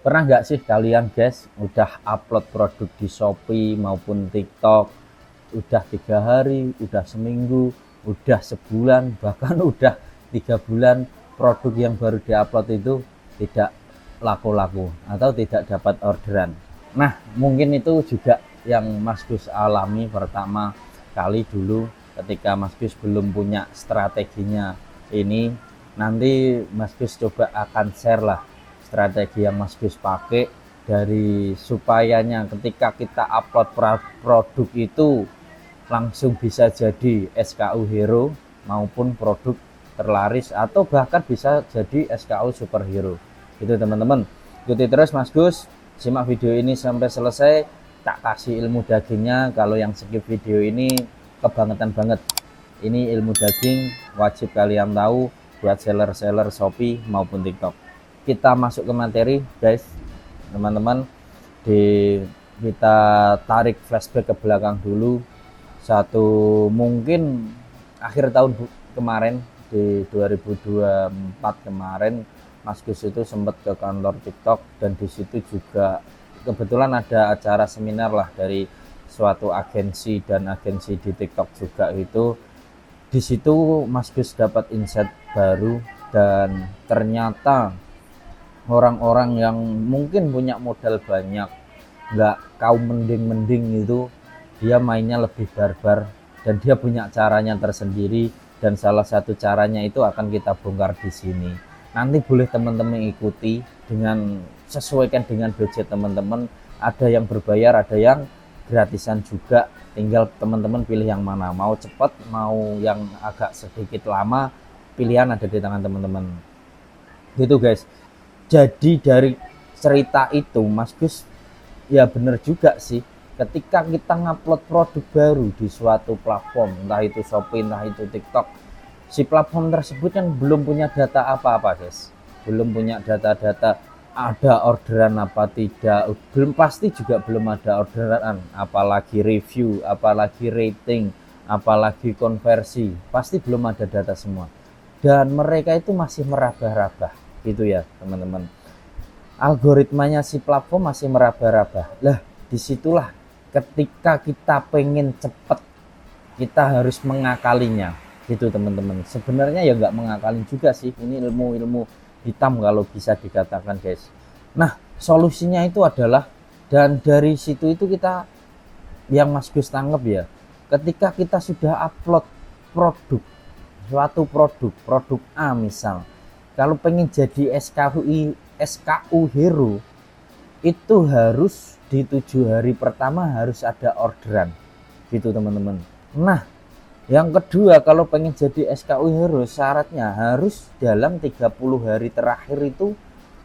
Pernah nggak sih kalian guys udah upload produk di Shopee maupun TikTok, udah 3 hari, udah seminggu, udah sebulan, bahkan udah 3 bulan, produk yang baru diupload itu tidak laku-laku atau tidak dapat orderan. Nah, mungkin itu juga yang Mas Gus alami pertama kali dulu ketika Mas Gus belum punya strateginya ini. Nanti Mas Gus coba akan share lah strategi yang Mas Gus pakai dari supayanya ketika kita upload produk itu langsung bisa jadi SKU hero maupun produk terlaris atau bahkan bisa jadi SKU superhero. Itu teman-teman. Ikuti terus Mas Gus, simak video ini sampai selesai, tak kasih ilmu dagingnya. Kalau yang skip video ini kebangetan banget. Ini ilmu daging wajib kalian tahu buat seller-seller Shopee maupun TikTok. Kita masuk ke materi guys, teman-teman. Kita tarik flashback ke belakang dulu. Mungkin akhir tahun kemarin di 2024 kemarin, Mas Gus itu sempat ke kantor TikTok dan di situ juga kebetulan ada acara seminar lah dari suatu agensi dan agensi di TikTok juga. Itu di situ Mas Gus dapat insight baru dan ternyata orang-orang yang mungkin punya modal banyak, nggak kaum mending-mending itu, dia mainnya lebih barbar dan dia punya caranya tersendiri, dan salah satu caranya itu akan kita bongkar di sini. Nanti boleh teman-teman ikuti dengan sesuaikan dengan budget teman-teman. Ada yang berbayar, ada yang gratisan juga. Tinggal teman-teman pilih yang mana, mau cepat, mau yang agak sedikit lama, pilihan ada di tangan teman-teman. Gitu guys. Jadi dari cerita itu Mas Gus ya bener juga sih, ketika kita ngupload produk baru di suatu platform, entah itu Shopee, entah itu TikTok, si platform tersebut kan belum punya data apa-apa guys, belum punya data-data ada orderan apa tidak, belum pasti juga belum ada orderan, apalagi review, apalagi rating, apalagi konversi, pasti belum ada data semua. Dan mereka itu masih meraba-raba gitu ya teman-teman, algoritmanya si platform masih meraba-raba lah. Disitulah ketika kita pengen cepet, kita harus mengakalinya gitu teman-teman. Sebenarnya ya nggak mengakalin juga sih, ini ilmu-ilmu hitam kalau bisa dikatakan guys. Nah, solusinya itu adalah, dan dari situ itu kita yang Mas Gus tanggap ya, ketika kita sudah upload produk, suatu produk A misal, kalau pengen jadi SKU hero itu harus di 7 hari pertama harus ada orderan gitu teman-teman. Nah, yang kedua, kalau pengen jadi SKU hero syaratnya harus dalam 30 hari terakhir itu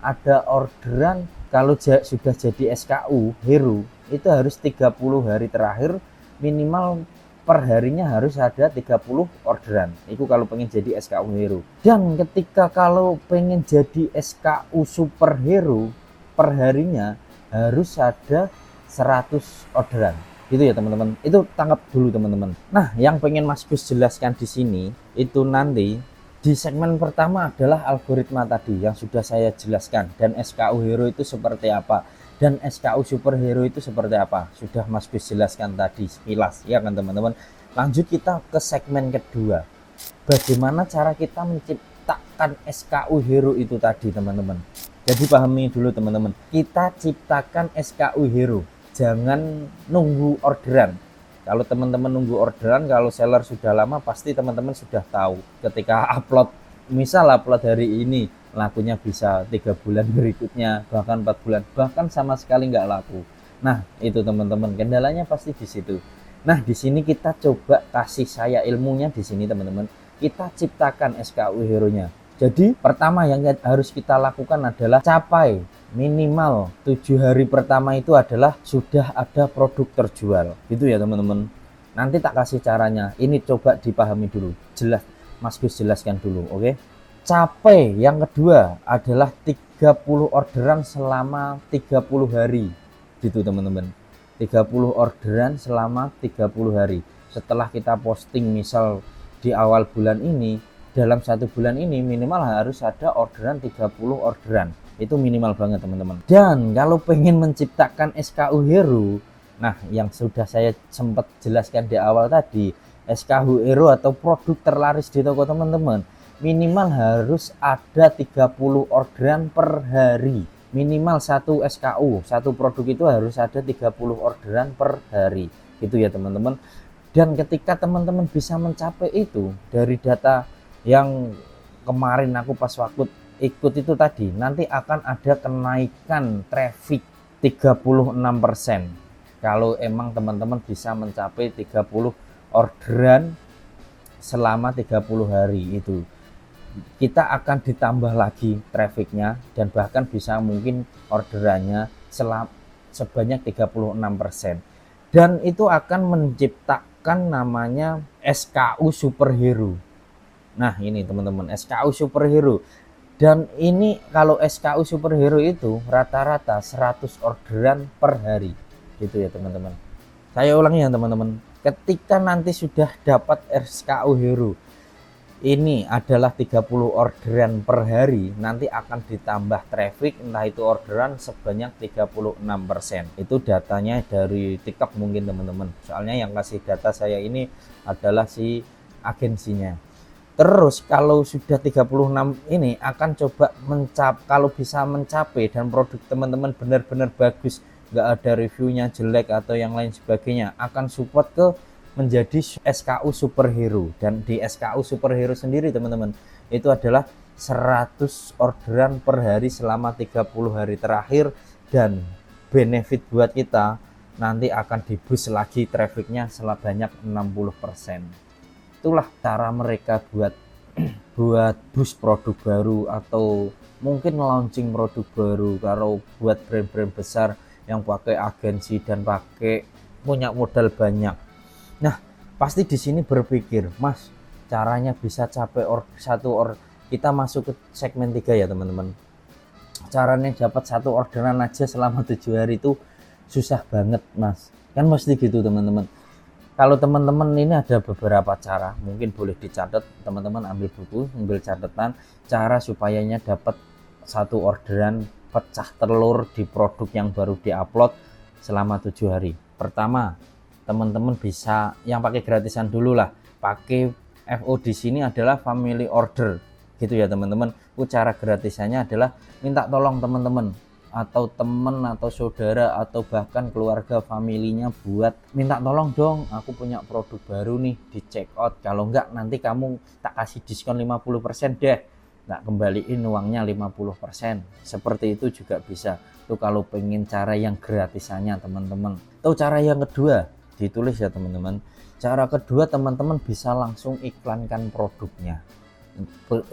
ada orderan. Kalau sudah jadi SKU hero itu harus 30 hari terakhir minimal, per harinya harus ada 30 orderan. Itu kalau pengen jadi SKU hero. Dan ketika kalau pengen jadi SKU superhero, per harinya harus ada 100 orderan. Gitu ya teman-teman. Itu tangkap dulu teman-teman. Nah, yang pengen Mas Gus jelaskan di sini itu nanti di segmen pertama adalah algoritma tadi yang sudah saya jelaskan, dan SKU hero itu seperti apa, dan SKU superhero itu seperti apa, sudah Mas Gus jelaskan tadi sekilas ya kan teman-teman. Lanjut kita ke segmen kedua, bagaimana cara kita menciptakan SKU hero itu tadi teman-teman. Jadi pahami dulu teman-teman, kita ciptakan SKU hero, jangan nunggu orderan. Kalau teman-teman nunggu orderan, kalau seller sudah lama, pasti teman-teman sudah tahu ketika upload, misal upload hari ini, lakunya bisa 3 bulan berikutnya, bahkan 4 bulan, bahkan sama sekali nggak laku. Nah, itu teman-teman, kendalanya pasti di situ. Nah, di sini kita coba kasih saya ilmunya di sini teman-teman. Kita ciptakan SKU hero-nya. Jadi, pertama yang harus kita lakukan adalah capai minimal 7 hari pertama itu adalah sudah ada produk terjual gitu ya teman-teman. Nanti tak kasih caranya, ini coba dipahami dulu, jelas Mas Gus jelaskan dulu. Oke, capai yang kedua adalah 30 orderan selama 30 hari gitu teman-teman. 30 orderan selama 30 hari setelah kita posting, misal di awal bulan ini, dalam 1 bulan ini minimal harus ada orderan 30 orderan. itu minimal banget teman-teman. Dan kalau pengen menciptakan SKU hero, nah yang sudah saya sempat jelaskan di awal tadi, SKU hero atau produk terlaris di toko teman-teman, minimal harus ada 30 orderan per hari. Minimal satu SKU, satu produk itu harus ada 30 orderan per hari, gitu ya teman-teman. Dan ketika teman-teman bisa mencapai itu dari data yang kemarin aku pas waktu ikut itu tadi, nanti akan ada kenaikan traffic 36%. Kalau emang teman-teman bisa mencapai 30 orderan selama 30 hari itu, kita akan ditambah lagi trafficnya dan bahkan bisa mungkin orderannya sebanyak 36%. Dan itu akan menciptakan namanya SKU superhero. Nah ini teman-teman, SKU superhero. Dan ini kalau SKU superhero itu rata-rata 100 orderan per hari gitu ya teman-teman. Saya ulangi ya teman-teman, ketika nanti sudah dapat SKU hero ini adalah 30 orderan per hari, nanti akan ditambah traffic entah itu orderan sebanyak 36%. Itu datanya dari TikTok mungkin teman-teman, soalnya yang kasih data saya ini adalah si agensinya. Terus kalau sudah 36 ini akan coba kalau bisa mencapai dan produk teman-teman benar-benar bagus, nggak ada reviewnya jelek atau yang lain sebagainya, akan support ke menjadi SKU superhero. Dan di SKU superhero sendiri teman-teman itu adalah 100 orderan per hari selama 30 hari terakhir, dan benefit buat kita nanti akan di-boost lagi trafficnya sebanyak 60%. Itulah cara mereka buat boost produk baru atau mungkin launching produk baru. Kalau buat brand-brand besar yang pakai agensi dan pakai punya modal banyak, nah pasti di sini berpikir, Mas, caranya bisa capai kita masuk ke segmen 3 ya teman-teman. Caranya dapat satu orderan aja selama 7 hari itu susah banget, Mas, kan mesti gitu teman-teman. Kalau teman-teman ini ada beberapa cara, mungkin boleh dicatat teman-teman, ambil buku, ambil catatan cara supayanya dapat satu orderan pecah telur di produk yang baru diupload selama 7 hari. Pertama, teman-teman bisa yang pakai gratisan dulu lah, pakai FO di sini adalah family order gitu ya teman-teman. Cara gratisannya adalah minta tolong teman-teman atau temen atau saudara atau bahkan keluarga familinya buat minta tolong dong, aku punya produk baru nih di check out, kalau enggak nanti kamu tak kasih diskon 50% deh, nggak kembaliin uangnya 50%. Seperti itu juga bisa tuh kalau pengen cara yang gratisannya teman-teman. Atau cara yang kedua ditulis ya teman-teman, cara kedua teman-teman bisa langsung iklankan produknya.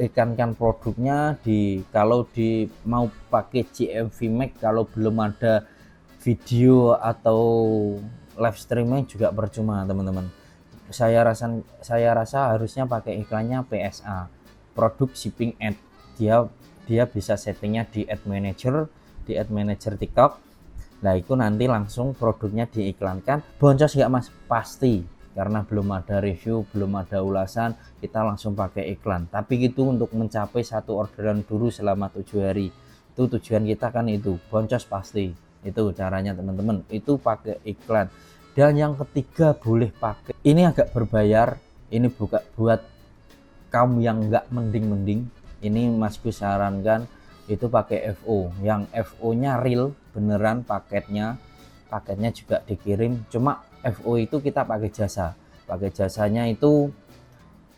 Iklankan produknya kalau mau pakai GMV Max, kalau belum ada video atau live streaming juga percuma teman-teman. Saya rasa harusnya pakai iklannya PSA, produk shipping ad. Dia bisa settingnya di ad manager TikTok. Nah itu nanti langsung produknya diiklankan. Boncos nggak Mas? Pasti, karena belum ada review, belum ada ulasan, kita langsung pakai iklan. Tapi itu untuk mencapai satu orderan dulu selama 7 hari. Itu tujuan kita kan itu, boncos pasti. Itu caranya teman-teman, itu pakai iklan. Dan yang ketiga boleh pakai, ini agak berbayar, ini buat kamu yang nggak mending-mending, ini Mas Gus sarankan itu pakai FO. Yang FO nya real, beneran paketnya juga dikirim, cuma FO itu kita pakai jasanya itu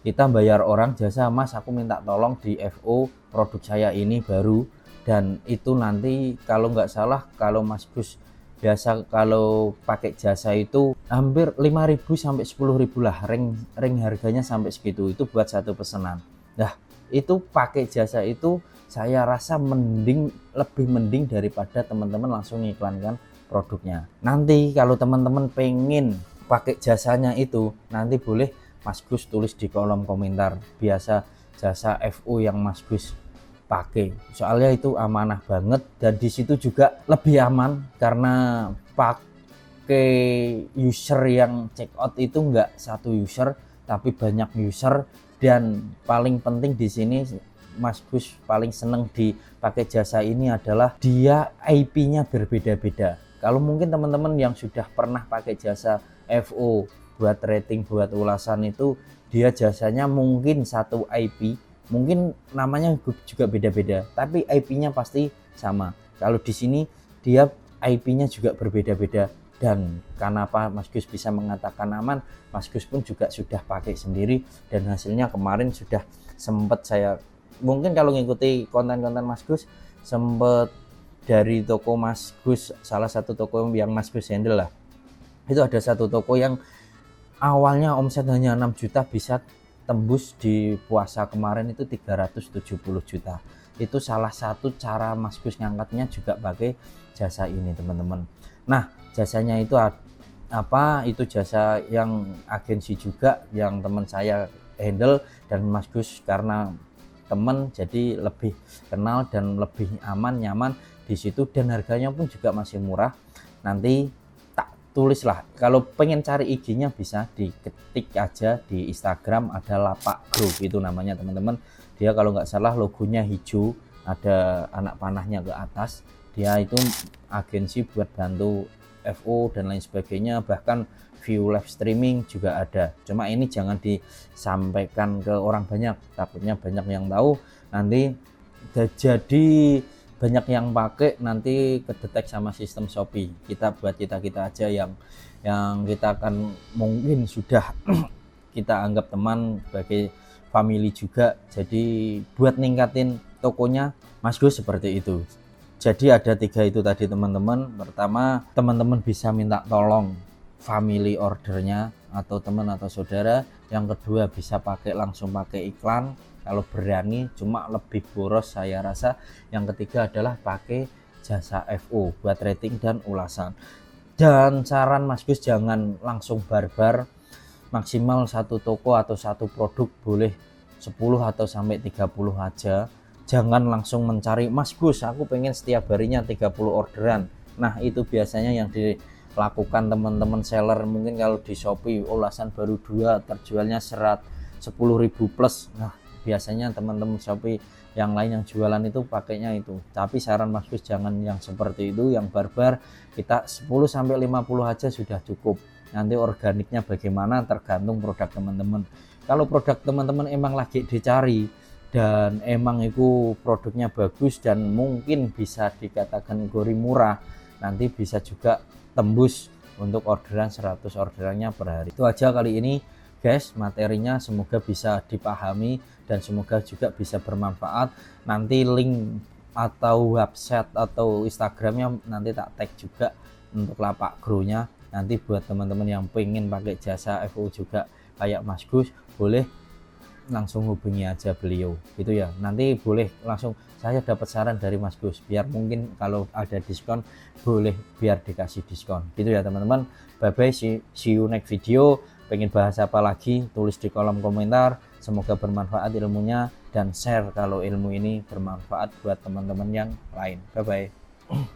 kita bayar orang jasa, Mas aku minta tolong di FO produk saya ini baru, dan itu nanti kalau nggak salah kalau Mas Gus biasa kalau pakai jasa itu hampir 5.000 sampai 10.000 lah, ring harganya sampai segitu, itu buat satu pesanan. Nah itu pakai jasa itu saya rasa lebih mending daripada teman-teman langsung iklankan produknya. Nanti kalau teman-teman pengen pakai jasanya itu, nanti boleh Mas Gus tulis di kolom komentar biasa jasa FO yang Mas Gus pakai, soalnya itu amanah banget. Dan di situ juga lebih aman karena pakai user yang check out itu enggak satu user tapi banyak user. Dan paling penting di sini Mas Gus paling seneng dipakai jasa ini adalah dia IP-nya berbeda-beda. Kalau mungkin teman-teman yang sudah pernah pakai jasa FO buat rating, buat ulasan itu, dia jasanya mungkin satu IP, mungkin namanya juga beda-beda, tapi IP-nya pasti sama. Kalau di sini dia IP-nya juga berbeda-beda. Dan kenapa Mas Gus bisa mengatakan aman, Mas Gus pun juga sudah pakai sendiri dan hasilnya kemarin sudah sempat saya, mungkin kalau ngikuti konten-konten Mas Gus, sempat dari toko Mas Gus, salah satu toko yang Mas Gus handle lah, itu ada satu toko yang awalnya omset hanya 6 juta bisa tembus di puasa kemarin itu 370 juta. Itu salah satu cara Mas Gus ngangkatnya juga pakai jasa ini teman-teman. Nah, jasanya itu apa? Itu jasa yang agensi juga yang teman saya handle, dan Mas Gus karena teman jadi lebih kenal dan lebih aman, nyaman di situ, dan harganya pun juga masih murah. Nanti tak tulislah, kalau pengen cari IG-nya bisa diketik aja di Instagram, ada Lapak Grow itu namanya teman-teman. Dia kalau nggak salah logonya hijau, ada anak panahnya ke atas. Dia itu agensi buat bantu FO dan lain sebagainya, bahkan view live streaming juga ada. Cuma ini jangan disampaikan ke orang banyak, takutnya banyak yang tahu, nanti jadi banyak yang pakai, nanti kedetek sama sistem Shopee. Kita buat kita aja yang kita akan mungkin sudah kita anggap teman, sebagai family juga. Jadi buat ningkatin tokonya Mas Gus seperti itu. Jadi ada 3 itu tadi teman-teman. Pertama, teman-teman bisa minta tolong family ordernya atau teman atau saudara. Yang kedua, bisa langsung pakai iklan kalau berani, cuma lebih boros saya rasa. Yang ketiga adalah pakai jasa FO buat rating dan ulasan. Dan saran Mas Gus, jangan langsung barbar, maksimal satu toko atau satu produk boleh 10 atau sampai 30 aja. Jangan langsung mencari, Mas Gus aku pengen setiap harinya 30 orderan. Nah itu biasanya yang dilakukan teman-teman seller. Mungkin kalau di Shopee ulasan baru 2 terjualnya 10.000 plus. Nah biasanya teman-teman Shopee yang lain yang jualan itu pakainya itu. Tapi saran Mas Gus jangan yang seperti itu, yang barbar. Kita 10 sampai 50 aja sudah cukup. Nanti organiknya bagaimana tergantung produk teman-teman. Kalau produk teman-teman emang lagi dicari dan emang itu produknya bagus dan mungkin bisa dikatakan kategori murah, nanti bisa juga tembus untuk orderan 100 orderannya per hari. Itu aja kali ini guys materinya, semoga bisa dipahami dan semoga juga bisa bermanfaat. Nanti link atau website atau Instagramnya nanti tak tag juga untuk Lapak Grow-nya. Nanti buat teman-teman yang pengen pakai jasa FO juga kayak Mas Gus, boleh langsung hubungi aja beliau gitu ya. Nanti boleh langsung, saya dapat saran dari Mas Gus, biar mungkin kalau ada diskon boleh biar dikasih diskon gitu ya teman-teman. Bye bye, see you next video. Pengen bahas apa lagi tulis di kolom komentar. Semoga bermanfaat ilmunya, dan share kalau ilmu ini bermanfaat buat teman-teman yang lain. Bye bye.